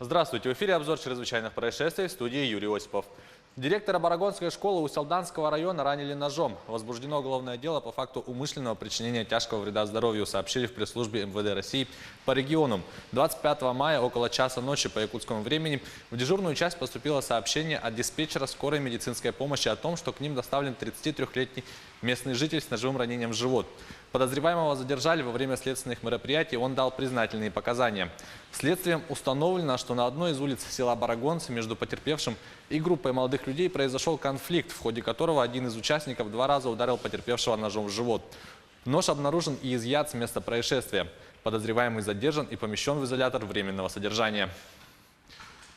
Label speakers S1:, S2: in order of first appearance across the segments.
S1: Здравствуйте, в эфире обзор чрезвычайных происшествий, в студии Юрий Осипов. Директора Барагонской школы Усть-Алданского района ранили ножом. Возбуждено уголовное дело по факту умышленного причинения тяжкого вреда здоровью, сообщили в пресс-службе МВД России по регионам. 25 мая около часа ночи по якутскому времени в дежурную часть поступило сообщение от диспетчера скорой медицинской помощи о том, что к ним доставлен 33-летний местный житель с ножевым ранением в живот. Подозреваемого задержали во время следственных мероприятий, он дал признательные показания. Следствием установлено, что на одной из улиц села Барагонцы между потерпевшим и группой молодых людей произошел конфликт, в ходе которого один из участников 2 раза ударил потерпевшего ножом в живот. Нож обнаружен и изъят с места происшествия. Подозреваемый задержан и помещен в изолятор временного содержания.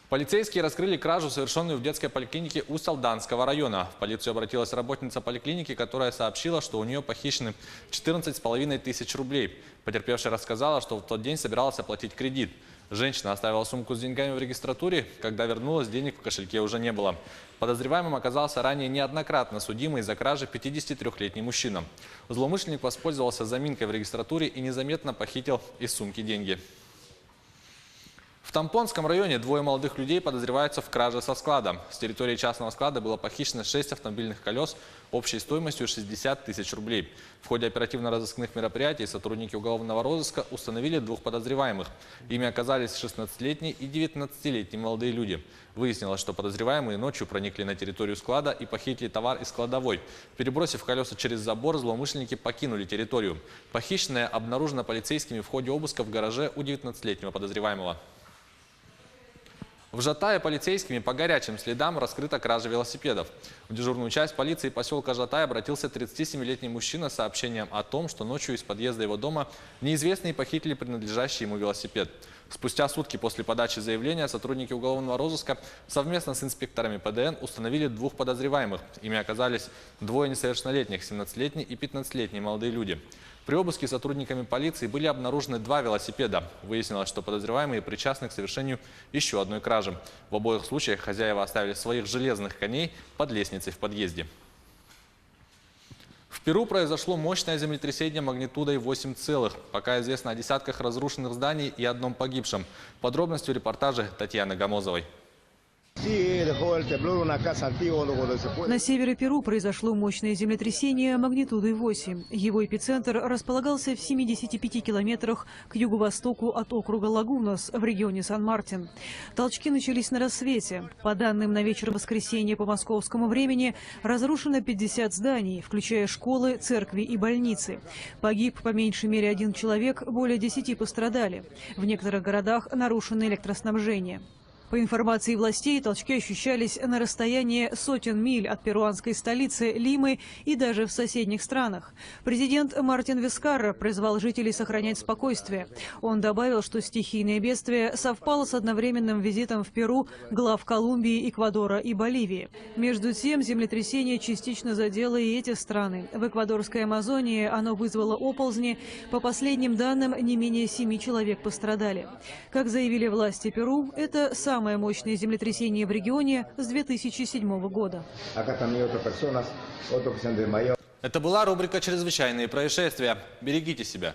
S1: Полицейские раскрыли кражу, совершенную в детской поликлинике Усть-Алданского района. В полицию обратилась работница поликлиники, которая сообщила, что у нее похищены 14,5 тысяч рублей. Потерпевшая рассказала, что в тот день собиралась оплатить кредит. Женщина оставила сумку с деньгами в регистратуре. Когда вернулась, денег в кошельке уже не было. Подозреваемым оказался ранее неоднократно судимый за кражи 53-летний мужчина. Злоумышленник воспользовался заминкой в регистратуре и незаметно похитил из сумки деньги. В Тампонском районе 2 молодых людей подозреваются в краже со склада. С территории частного склада было похищено 6 автомобильных колес общей стоимостью 60 тысяч рублей. В ходе оперативно-розыскных мероприятий сотрудники уголовного розыска установили 2 подозреваемых. Ими оказались 16-летний и 19-летний молодые люди. Выяснилось, что подозреваемые ночью проникли на территорию склада и похитили товар из кладовой. Перебросив колеса через забор, злоумышленники покинули территорию. Похищенное обнаружено полицейскими в ходе обыска в гараже у 19-летнего подозреваемого. В Жатае полицейскими по горячим следам раскрыта кража велосипедов. В дежурную часть полиции поселка Жатай обратился 37-летний мужчина с сообщением о том, что ночью из подъезда его дома неизвестные похитили принадлежащий ему велосипед. Спустя сутки после подачи заявления сотрудники уголовного розыска совместно с инспекторами ПДН установили 2 подозреваемых. Ими оказались 2 несовершеннолетних, 17-летний и 15-летние молодые люди. При обыске сотрудниками полиции были обнаружены 2 велосипеда. Выяснилось, что подозреваемые причастны к совершению еще одной кражи. В обоих случаях хозяева оставили своих железных коней под лестницей в подъезде. В Перу произошло мощное землетрясение магнитудой 8,. Пока известно о десятках разрушенных зданий и 1 погибшем. Подробности в репортаже Татьяны Гамозовой.
S2: На севере Перу произошло мощное землетрясение магнитудой 8. Его эпицентр располагался в 75 километрах к юго-востоку от округа Лагунас в регионе Сан-Мартин. Толчки начались на рассвете. По данным на вечер воскресенья по московскому времени, разрушено 50 зданий, включая школы, церкви и больницы. Погиб по меньшей мере 1 человек, более 10 пострадали. В некоторых городах нарушено электроснабжение. По информации властей, толчки ощущались на расстоянии сотен миль от перуанской столицы Лимы и даже в соседних странах. Президент Мартин Вискарра призвал жителей сохранять спокойствие. Он добавил, что стихийное бедствие совпало с одновременным визитом в Перу глав Колумбии, Эквадора и Боливии. Между тем, землетрясение частично задело и эти страны. В эквадорской Амазонии оно вызвало оползни. По последним данным, не менее 7 человек пострадали. Как заявили власти Перу, это самое мощное землетрясение в регионе с 2007 года.
S1: Это была рубрика «Чрезвычайные происшествия». Берегите себя.